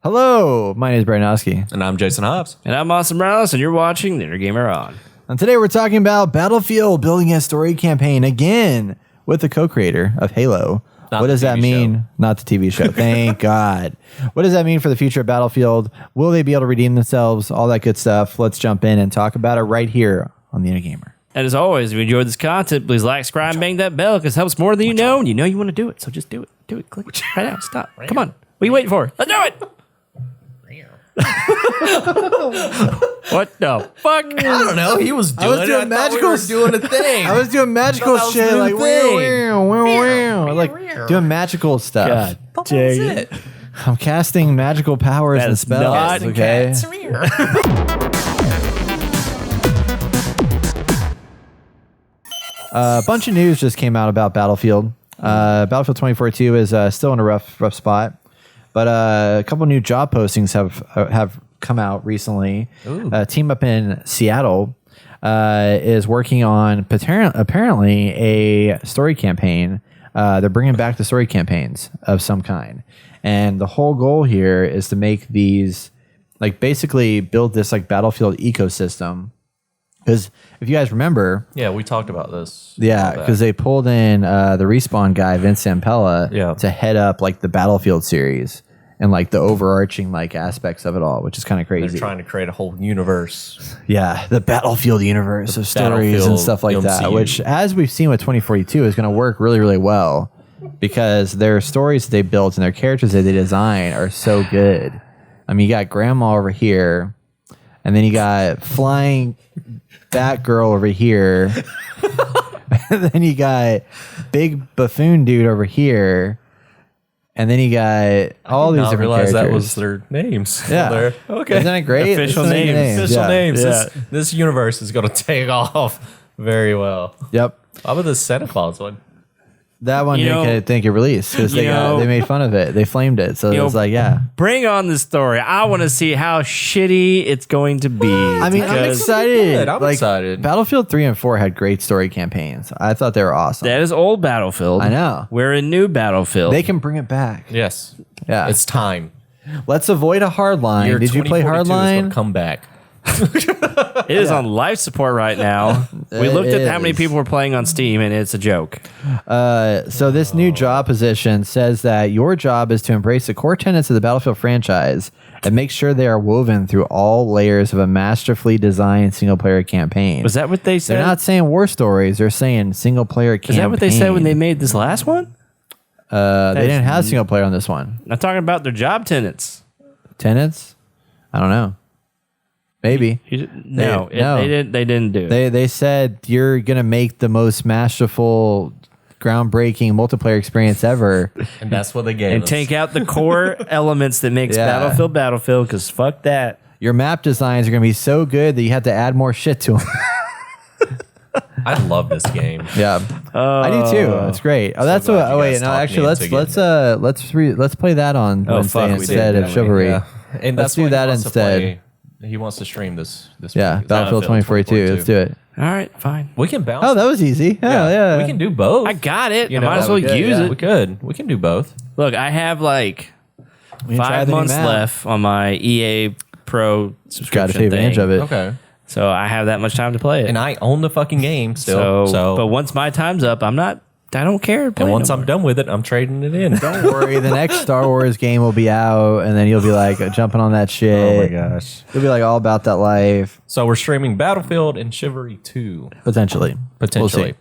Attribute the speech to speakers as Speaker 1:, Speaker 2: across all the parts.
Speaker 1: Hello, my name is Brandowski.
Speaker 2: And I'm Jason Hobbs.
Speaker 3: And I'm Austin Morales, and you're watching the Inner Gamer On.
Speaker 1: And today we're talking about Battlefield building a story campaign again with the co-creator of Halo.
Speaker 2: Not
Speaker 1: what does
Speaker 2: the
Speaker 1: that
Speaker 2: TV
Speaker 1: mean?
Speaker 2: show.
Speaker 1: Not the TV show. Thank God. What does that mean for the future of Battlefield? Will they be able to redeem themselves? All that good stuff. Let's jump in and talk about it right here on the Inner Gamer.
Speaker 3: And as always, if you enjoyed this content, please like, subscribe, and bang that bell because it helps more than you know, and you know you want to do it. So just do it. Do it. Click it right now. Stop. Come on. What are you waiting for? Let's do it. What the fuck?
Speaker 2: I don't know. He was doing
Speaker 1: doing
Speaker 2: it.
Speaker 1: magical
Speaker 2: I thought we were doing a thing.
Speaker 1: I was doing magical
Speaker 2: that was
Speaker 1: shit,
Speaker 2: the
Speaker 1: like
Speaker 2: thing.
Speaker 1: like doing magical stuff.
Speaker 3: God
Speaker 2: That was
Speaker 3: dang it.
Speaker 2: it.
Speaker 1: I'm casting magical powers and
Speaker 3: That's
Speaker 1: spells.
Speaker 3: not
Speaker 1: Okay. A bunch of news just came out about Battlefield. Battlefield 2042 is still in a rough spot, but a couple new job postings have come out recently. A team up in Seattle is working on apparently a story campaign. They're bringing back the story campaigns of some kind, and the whole goal here is to make these, like, basically build this like Battlefield ecosystem. Because if you guys remember,
Speaker 2: Yeah, we talked about this.
Speaker 1: yeah, because they pulled in the Respawn guy, Vince Zampella, to head up like the Battlefield series and like the overarching like aspects of it all, which is kind of
Speaker 2: they're
Speaker 1: crazy.
Speaker 2: trying to create a whole universe.
Speaker 1: Yeah, the Battlefield universe of stories and
Speaker 2: Battlefield
Speaker 1: stuff like that,
Speaker 2: MCU.
Speaker 1: which, as we've seen with 2042, is going to work really, really well because their stories that they built and their characters that they design are so good. I mean, you got Grandma over here, and then you got Flying Batgirl over here, and then you got Big Buffoon Dude over here, and then you got all these
Speaker 2: I
Speaker 1: different
Speaker 2: realized
Speaker 1: characters.
Speaker 2: that was their names.
Speaker 1: Yeah.
Speaker 2: There. Okay.
Speaker 1: Isn't it great?
Speaker 3: Official
Speaker 1: It's
Speaker 3: names.
Speaker 2: Official
Speaker 1: yeah.
Speaker 2: names.
Speaker 3: Yeah.
Speaker 2: This universe is going to take off very well.
Speaker 1: Yep.
Speaker 2: How about the Santa Claus one?
Speaker 1: That one
Speaker 3: You
Speaker 1: didn't get released because
Speaker 3: you know-
Speaker 1: they made fun of it. They flamed it. So it
Speaker 3: You
Speaker 1: was
Speaker 3: know,
Speaker 1: like, yeah.
Speaker 3: Bring on the story. I want to see how shitty it's going to be.
Speaker 1: I mean, I'm
Speaker 3: because
Speaker 1: excited.
Speaker 2: good. I'm excited.
Speaker 1: Battlefield 3 and 4 had great story campaigns. I thought they were awesome.
Speaker 3: That is old Battlefield.
Speaker 1: I know.
Speaker 3: We're in new Battlefield.
Speaker 1: They can bring it back.
Speaker 2: Yes.
Speaker 1: Yeah.
Speaker 2: It's time.
Speaker 1: Let's avoid a hardline.
Speaker 2: Year
Speaker 1: Did you play
Speaker 2: 2042 is gonna
Speaker 1: hardline?
Speaker 2: come back.
Speaker 3: It is on life support right now. We
Speaker 1: It
Speaker 3: looked at how many
Speaker 1: is.
Speaker 3: people were playing on Steam, and it's a joke.
Speaker 1: So this new job position says that your job is to embrace the core tenets of the Battlefield franchise and make sure they are woven through all layers of a masterfully designed single-player campaign.
Speaker 3: Was that what they said?
Speaker 1: They're not saying war stories. They're saying single-player campaign.
Speaker 3: Is that what they said when they made this last one?
Speaker 1: They didn't have single-player on this one.
Speaker 3: I'm talking about their job tenants.
Speaker 1: Tenants? I don't know. Maybe.
Speaker 3: No,
Speaker 1: no.
Speaker 3: they didn't. They didn't do it.
Speaker 1: They said you're gonna make the most masterful, groundbreaking multiplayer experience ever.
Speaker 2: And that's what they gave
Speaker 3: And
Speaker 2: us.
Speaker 3: take out the core elements that makes
Speaker 1: Yeah.
Speaker 3: Battlefield, because fuck that.
Speaker 1: Your map designs are gonna be so good that you have to add more shit to them.
Speaker 2: I love this game.
Speaker 1: Yeah, I do too. It's great. Oh, that's
Speaker 2: glad
Speaker 1: what.
Speaker 2: you
Speaker 1: Oh wait,
Speaker 2: guys
Speaker 1: no.
Speaker 2: talked
Speaker 1: Actually,
Speaker 2: me
Speaker 1: let's
Speaker 2: into getting
Speaker 1: let's play that on Wednesday
Speaker 3: fuck, we did,
Speaker 1: instead of
Speaker 3: didn't we?
Speaker 1: Chivalry.
Speaker 2: Yeah. And
Speaker 1: Let's
Speaker 2: that's
Speaker 1: do
Speaker 2: what he
Speaker 1: that
Speaker 2: wants to
Speaker 1: instead.
Speaker 2: play. He wants to stream this.
Speaker 1: Yeah, Battlefield 2042. Let's do it.
Speaker 3: All right, fine.
Speaker 2: We can bounce.
Speaker 1: Oh, that was easy. Yeah.
Speaker 2: We can do both.
Speaker 3: I got it.
Speaker 2: You
Speaker 3: I
Speaker 2: know,
Speaker 3: might as well
Speaker 1: we could,
Speaker 3: use
Speaker 1: yeah.
Speaker 3: it.
Speaker 2: We could. We can do both.
Speaker 3: Look, I have like
Speaker 1: We can try
Speaker 3: 5
Speaker 1: the new
Speaker 3: months
Speaker 1: map.
Speaker 3: left on my EA Pro subscription.
Speaker 1: Got to take advantage
Speaker 3: thing.
Speaker 1: of it.
Speaker 2: Okay.
Speaker 3: So I have that much time to play it.
Speaker 2: And I own the fucking game still. So,
Speaker 3: but once my time's up, I don't care.
Speaker 2: and once I'm done with it, I'm trading it in.
Speaker 1: Don't worry, the next Star Wars game will be out, and then you'll be like jumping on that shit.
Speaker 2: Oh my gosh.
Speaker 1: You'll be like all about that life,
Speaker 2: So we're streaming Battlefield and Chivalry 2.
Speaker 1: potentially.
Speaker 2: Potentially.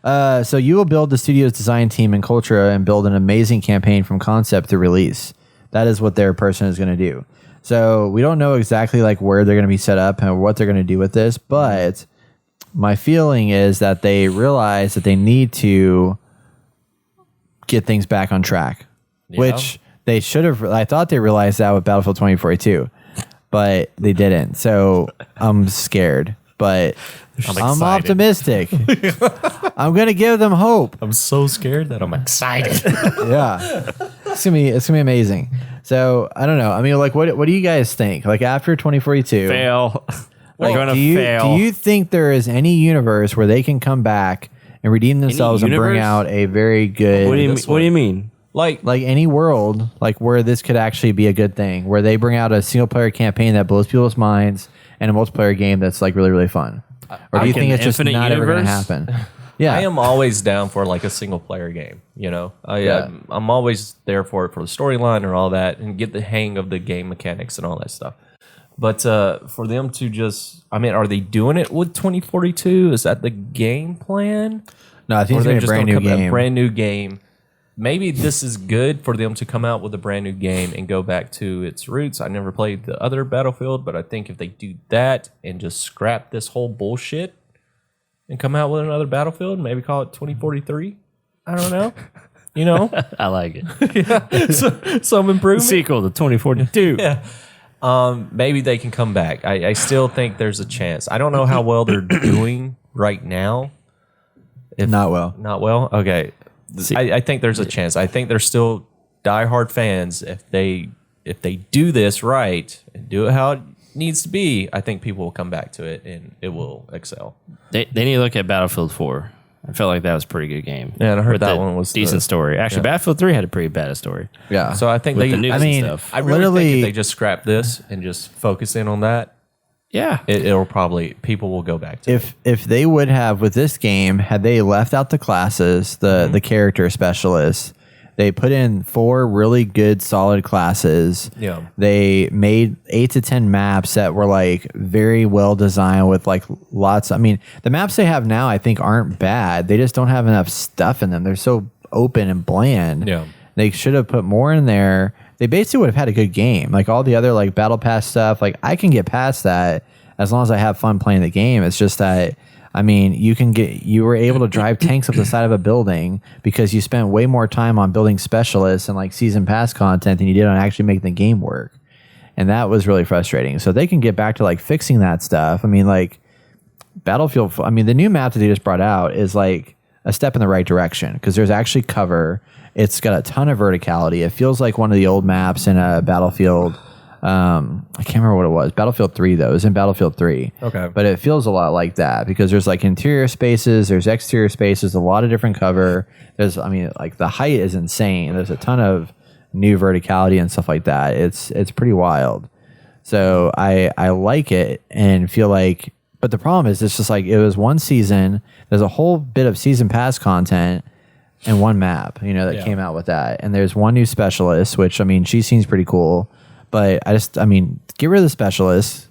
Speaker 1: We'll see. So you will build the studio's design team and culture and build an amazing campaign from concept to release. That is what their person is going to do. So we don't know exactly like where they're going to be set up and what they're going to do with this, but my feeling is that they realize that they need to get things back on track, which they should have. I thought they realized that with Battlefield 2042, but they didn't. So I'm scared, but I'm
Speaker 2: excited.
Speaker 1: optimistic. I'm going to give them hope.
Speaker 2: I'm so scared that I'm excited.
Speaker 1: Yeah. It's gonna be amazing. So I don't know. I mean, like, what do you guys think? Like after 2042,
Speaker 3: fail. We're going
Speaker 1: do
Speaker 3: to fail.
Speaker 1: you think there is any universe where they can come back and redeem themselves and bring
Speaker 3: universe?
Speaker 1: out a very good?
Speaker 3: What do you mean?
Speaker 2: Like
Speaker 1: any world like where this could actually be a good thing, where they bring out a single player campaign that blows people's minds and a multiplayer game that's like really, really fun. Or do you
Speaker 3: Like
Speaker 1: think
Speaker 3: an
Speaker 1: it's just
Speaker 3: infinite
Speaker 1: not ever going to
Speaker 3: universe?
Speaker 1: happen? Yeah.
Speaker 2: I am always down for like a single player game. You know, I'm always there for it, for the storyline and all that, and get the hang of the game mechanics and all that stuff. But for them to just, I mean, are they doing it with 2042? Is that the game plan?
Speaker 1: No, I think
Speaker 2: Or
Speaker 1: it's
Speaker 2: they're
Speaker 1: gonna be a
Speaker 2: just
Speaker 1: brand
Speaker 2: gonna
Speaker 1: new
Speaker 2: come out
Speaker 1: game.
Speaker 2: a brand new game. Maybe this is good for them to come out with a brand new game and go back to its roots. I never played the other Battlefield, but I think if they do that and just scrap this whole bullshit and come out with another Battlefield, maybe call it 2043. I don't know. You know,
Speaker 3: I like it.
Speaker 2: some improvement.
Speaker 3: Sequel to 2042.
Speaker 2: Yeah. Maybe they can come back. I still think there's a chance. I don't know how well they're doing right now.
Speaker 1: Not well.
Speaker 2: Not well? Okay. I think there's a chance. I think they're still diehard fans. If they do this right and do it how it needs to be, I think people will come back to it and it will excel.
Speaker 3: They need to look at Battlefield 4. I felt like that was a pretty good game.
Speaker 2: Yeah, and I heard
Speaker 3: With
Speaker 2: that
Speaker 3: the
Speaker 2: one was
Speaker 3: decent story. Actually, Battlefield 3 had a pretty bad story.
Speaker 1: Yeah.
Speaker 2: So I think
Speaker 3: With
Speaker 2: they.
Speaker 3: the news
Speaker 1: I mean,
Speaker 3: and stuff.
Speaker 2: I really think
Speaker 1: literally-
Speaker 2: if they just scrap this and just focus in on that,
Speaker 3: Yeah.
Speaker 2: it'll probably people will go back to it.
Speaker 1: if they would have with this game, had they left out the classes, the character specialists, they put in 4 really good solid classes.
Speaker 2: Yeah.
Speaker 1: They made 8 to 10 maps that were like very well designed with like lots. I mean, the maps they have now I think aren't bad. They just don't have enough stuff in them. They're so open and bland.
Speaker 2: Yeah.
Speaker 1: They should have put more in there. They basically would have had a good game. Like all the other like battle pass stuff, like I can get past that as long as I have fun playing the game. It's just that, I mean, you were able to drive tanks up the side of a building because you spent way more time on building specialists and like season pass content than you did on actually making the game work. And that was really frustrating. So they can get back to like fixing that stuff. I mean, like Battlefield, I mean, the new map that they just brought out is like a step in the right direction because there's actually cover. It's got a ton of verticality. It feels like one of the old maps in a Battlefield. I can't remember what it was. Battlefield 3, though. It was in Battlefield 3.
Speaker 2: Okay.
Speaker 1: But it feels a lot like that because there's like interior spaces, there's exterior spaces, a lot of different cover. There's, I mean, like the height is insane. There's a ton of new verticality and stuff like that. It's pretty wild. So I like it and feel like, but the problem is it's just like it was one season. There's a whole bit of season pass content and one map, you know, that came out with that. And there's one new specialist, which I mean, she seems pretty cool. But I mean, get rid of the specialists,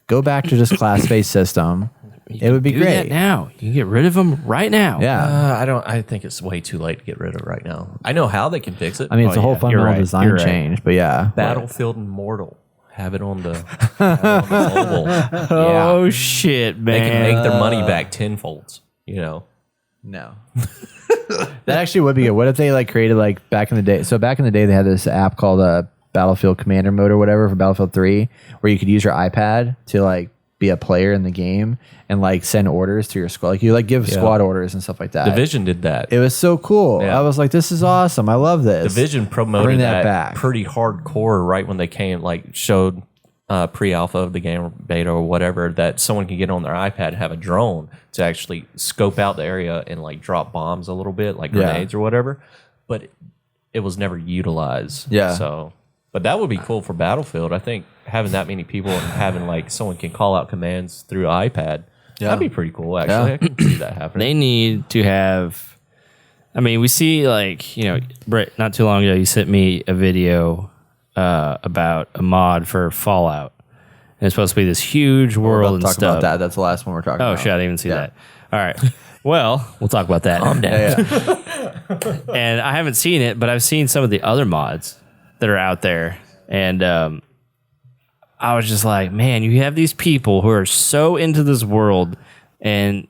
Speaker 1: go back to just class-based system. It would be
Speaker 3: Do
Speaker 1: great.
Speaker 3: that now. You can get rid of them right now.
Speaker 1: Yeah.
Speaker 2: I think it's way too late to get rid of it right now. I know how they can fix it.
Speaker 1: I mean, it's a whole
Speaker 3: yeah,
Speaker 1: fundamental
Speaker 3: you're right,
Speaker 1: design
Speaker 3: you're right.
Speaker 1: change, but yeah.
Speaker 2: Battlefield Immortal. Have it on the, mobile. Yeah.
Speaker 3: Oh, shit,
Speaker 2: They
Speaker 3: man.
Speaker 2: can make their money back tenfold, you know.
Speaker 1: No. That actually would be good. What if they like created like back in the day? So back in the day, they had this app called Battlefield Commander Mode or whatever for Battlefield 3, where you could use your iPad to like be a player in the game and like send orders to your squad. Like you like give squad orders and stuff like that.
Speaker 2: Division did that.
Speaker 1: It was so cool.
Speaker 2: Yeah.
Speaker 1: I was like, this is awesome. I love this.
Speaker 2: Division promoted
Speaker 1: Bring
Speaker 2: that,
Speaker 1: that back.
Speaker 2: pretty hardcore right when they came, like showed pre-alpha of the game or beta or whatever, that someone can get on their iPad and have a drone to actually scope out the area and like drop bombs a little bit, like
Speaker 1: Yeah.
Speaker 2: grenades or whatever. But it was never utilized.
Speaker 1: Yeah.
Speaker 2: So, but that would be cool for Battlefield. I think having that many people and having like someone can call out commands through iPad, that'd be pretty cool. Actually,
Speaker 1: Yeah.
Speaker 2: I can see that happening.
Speaker 3: They need to have. I mean, we see like, you know, Brett, not too long ago, you sent me a video about a mod for Fallout. And it's supposed to be this huge world
Speaker 1: We'll
Speaker 3: and
Speaker 1: talk
Speaker 3: stuff.
Speaker 1: about that. That's the last one we're talking
Speaker 3: Oh
Speaker 1: about.
Speaker 3: shit! I didn't even see
Speaker 1: Yeah.
Speaker 3: that. All right. Well, we'll talk about that.
Speaker 1: Yeah.
Speaker 3: And I haven't seen it, but I've seen some of the other mods that are out there, and I was just like, man, you have these people who are so into this world and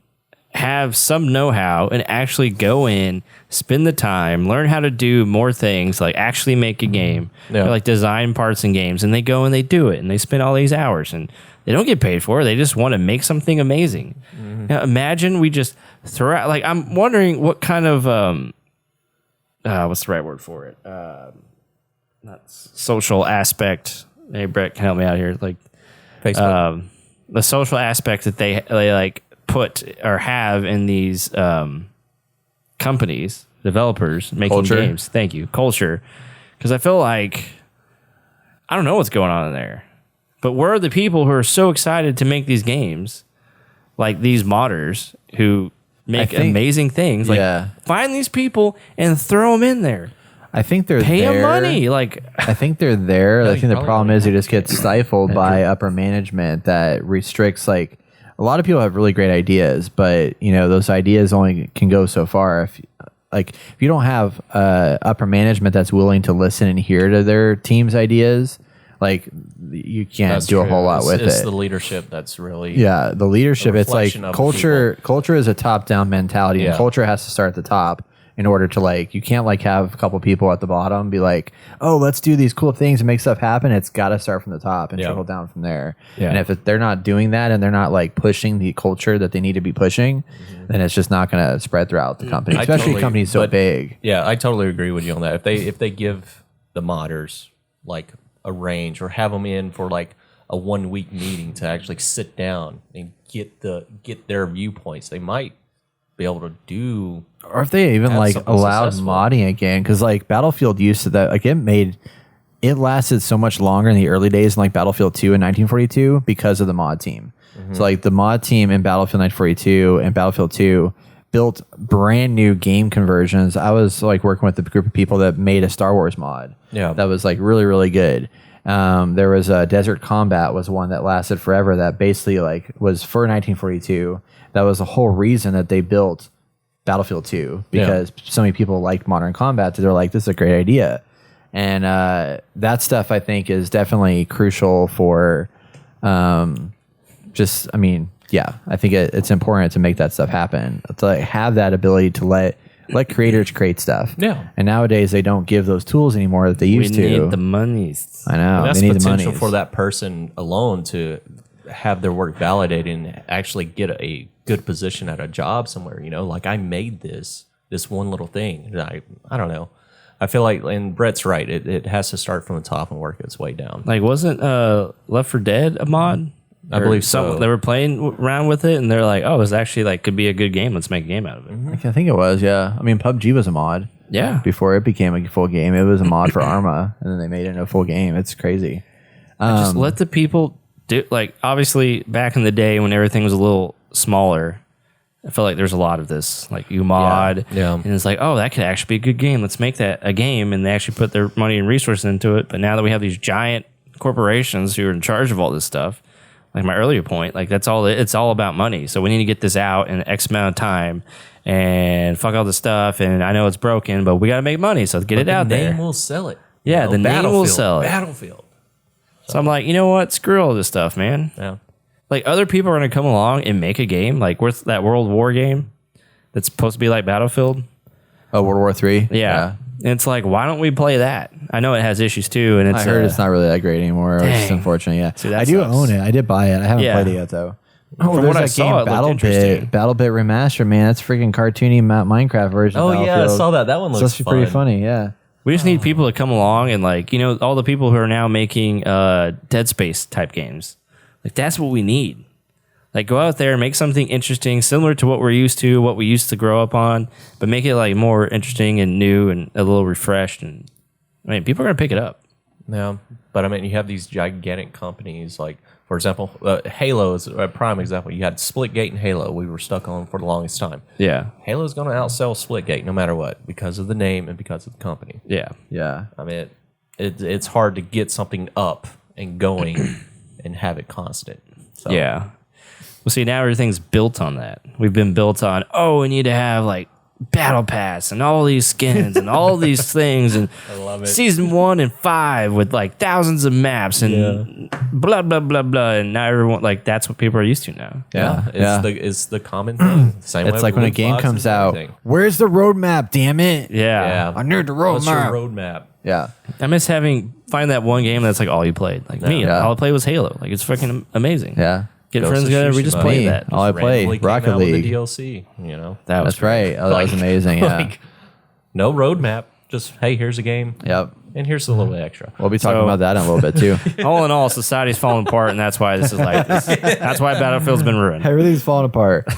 Speaker 3: have some know-how and actually go in, spend the time, learn how to do more things, like actually make a game,
Speaker 2: Yeah.
Speaker 3: or like design parts in games, and they go and they do it, and they spend all these hours, and they don't get paid for it. They just want to make something amazing. Now, imagine we just throw out, like, I'm wondering what kind of, what's the right word for it? Not social aspect. Hey, Brett can help me out here. Like,
Speaker 2: Facebook.
Speaker 3: the social aspect that they like put or have in these companies, developers making
Speaker 1: Culture.
Speaker 3: games. Thank you, culture, because I feel like I don't know what's going on in there, but where are the people who are so excited to make these games, like these modders who make
Speaker 1: think-
Speaker 3: amazing things? Like,
Speaker 1: yeah.
Speaker 3: find these people and throw them in there.
Speaker 1: I think they're
Speaker 3: Pay
Speaker 1: there.
Speaker 3: them money. Like,
Speaker 1: I think they're there. I
Speaker 2: you
Speaker 1: think the
Speaker 2: probably
Speaker 1: problem
Speaker 2: would.
Speaker 1: is you just get stifled by upper management that restricts. Like a lot of people have really great ideas, but those ideas only can go so far. If you don't have upper management that's willing to listen and hear to their team's ideas, like you can't
Speaker 2: That's
Speaker 1: do a
Speaker 2: true.
Speaker 1: whole lot with
Speaker 2: It's
Speaker 1: it.
Speaker 2: the leadership that's really
Speaker 1: Yeah, the leadership. It's like
Speaker 2: reflection of
Speaker 1: culture. Culture is a top-down mentality, and
Speaker 2: Yeah.
Speaker 1: culture has to start at the top in order to you can't have a couple people at the bottom be like, oh, let's do these cool things and make stuff happen. It's got to start from the top and
Speaker 2: Yeah.
Speaker 1: trickle down from there.
Speaker 3: Yeah.
Speaker 1: And if they're not doing that and they're not pushing the culture that they need to be pushing, then it's just not going to spread throughout the company,
Speaker 2: I
Speaker 1: especially
Speaker 2: totally-
Speaker 1: companies so
Speaker 2: but-
Speaker 1: big.
Speaker 2: Yeah, I totally agree with you on that. If they give the modders a range or have them in for a 1 week meeting to actually sit down and get their viewpoints, they might be able to do.
Speaker 1: Or if they even
Speaker 2: Have something
Speaker 1: allowed
Speaker 2: successful.
Speaker 1: modding again, because Battlefield used to that. It lasted so much longer in the early days in Battlefield 2 in 1942 because of the mod team. So the mod team in Battlefield 1942 and Battlefield 2 built brand new game conversions. I was working with a group of people that made a Star Wars mod.
Speaker 2: Yeah.
Speaker 1: That was really, really good. There was a Desert Combat was one that lasted forever that basically was for 1942. That was the whole reason that they built Battlefield 2 because so many people liked modern combat that they're like, this is a great idea. And that stuff I think is definitely crucial for I think it's important to make that stuff happen, to have that ability to let creators create stuff.
Speaker 2: Yeah.
Speaker 1: And nowadays they don't give those tools anymore that they
Speaker 3: we
Speaker 1: used to.
Speaker 3: need the monies.
Speaker 1: I know.
Speaker 2: That's
Speaker 1: They need the
Speaker 2: potential
Speaker 1: money
Speaker 2: for that person alone to have their work validated and actually get a good position at a job somewhere. I made this one little thing. I don't know. I feel and Brett's right. It has to start from the top and work its way down.
Speaker 3: Wasn't Left 4 Dead a mod?
Speaker 2: I believe so.
Speaker 3: They were playing around with it, and they're like, "Oh, it's actually could be a good game. Let's make a game out of it."
Speaker 1: I think it was, yeah. I mean, PUBG was a mod.
Speaker 3: Yeah,
Speaker 1: Before it became a full game, it was a mod for Arma, and then they made it into a full game. It's crazy.
Speaker 3: just let the people do. Obviously, back in the day when everything was a little smaller, I feel like there's a lot of this. You mod,
Speaker 2: Yeah.
Speaker 3: and it's oh, that could actually be a good game. Let's make that a game, and they actually put their money and resources into it. But now that we have these giant corporations who are in charge of all this stuff, my earlier point, that's all. It's all about money. So we need to get this out in X amount of time, and fuck all this stuff. And I know it's broken, but we got to make money. So get it out
Speaker 2: the
Speaker 3: there.
Speaker 2: name will sell it.
Speaker 3: Yeah, the name will sell it.
Speaker 2: Battlefield.
Speaker 3: So I'm you know what? Screw all this stuff, man.
Speaker 2: Yeah.
Speaker 3: Other people are going to come along and make a game where's that World War game that's supposed to be like Battlefield.
Speaker 1: Oh, World War III?
Speaker 3: Yeah. And it's why don't we play that? I know it has issues too, and it's
Speaker 1: I heard it's not really that great anymore. It's just
Speaker 3: Dang.
Speaker 1: unfortunate, yeah.
Speaker 3: See, that
Speaker 1: I do
Speaker 3: sucks.
Speaker 1: own it. I did buy it. I haven't
Speaker 3: Yeah.
Speaker 1: played it yet, though. Oh,
Speaker 3: From
Speaker 1: there's
Speaker 3: what I
Speaker 1: that
Speaker 3: saw,
Speaker 1: game,
Speaker 3: it looked
Speaker 1: BattleBit.
Speaker 3: interesting.
Speaker 1: BattleBit Remastered, man. That's freaking cartoony Minecraft version of
Speaker 2: Oh yeah, I
Speaker 1: Battlefield.
Speaker 2: saw that. That one
Speaker 1: It's
Speaker 2: looks
Speaker 1: actually pretty
Speaker 2: fun.
Speaker 1: funny, yeah.
Speaker 3: we just need people to come along and all the people who are now making Dead Space type games. That's what we need. Go out there and make something interesting, similar to what we're used to, what we used to grow up on, but make it more interesting and new and a little refreshed. And people are gonna pick it up.
Speaker 2: Yeah, but you have these gigantic companies for example, Halo is a prime example. You had Splitgate and Halo. We were stuck on for the longest time.
Speaker 3: Yeah,
Speaker 2: Halo's going to outsell Splitgate no matter what because of the name and because of the company.
Speaker 3: yeah.
Speaker 1: Yeah.
Speaker 2: It's hard to get something up and going and have it constant. So,
Speaker 3: Yeah. Well, see, now everything's built on that. We've been built on, we need to have Battle Pass and all these skins and all these things and
Speaker 2: love it.
Speaker 3: Season 1 and 5 with thousands of maps and blah, blah, blah, blah. And now everyone, that's what people are used to now.
Speaker 2: Yeah,
Speaker 1: Yeah.
Speaker 2: it's the common thing. Same way
Speaker 1: It's like
Speaker 2: with
Speaker 1: when a game
Speaker 2: loot
Speaker 1: comes
Speaker 2: boxes and
Speaker 1: out.
Speaker 2: everything.
Speaker 1: Where's the roadmap, damn it?
Speaker 3: Yeah.
Speaker 1: I need the
Speaker 2: What's your
Speaker 1: roadmap.
Speaker 2: roadmap?
Speaker 1: Yeah.
Speaker 3: I miss finding that one game that's all you played. Me,
Speaker 1: Yeah.
Speaker 3: all I played was Halo. It's freaking amazing.
Speaker 1: Yeah.
Speaker 3: Get
Speaker 2: Ghost
Speaker 3: friends
Speaker 2: of
Speaker 3: together, we
Speaker 2: Tsushima.
Speaker 3: just play
Speaker 1: Me.
Speaker 3: that.
Speaker 1: All I
Speaker 2: Randomly
Speaker 1: play,
Speaker 2: came
Speaker 1: Rocket
Speaker 2: out with
Speaker 1: League.
Speaker 2: the DLC,
Speaker 3: That was
Speaker 1: That's right. Oh, that was amazing, yeah.
Speaker 2: No roadmap. Just, hey, here's a game,
Speaker 1: Yep.
Speaker 2: and here's a little bit extra.
Speaker 1: We'll be talking
Speaker 3: So-
Speaker 1: about that in a little bit, too.
Speaker 3: All in all, society's falling apart, and that's why this is like this. That's why Battlefield's been ruined.
Speaker 1: Everything's falling apart.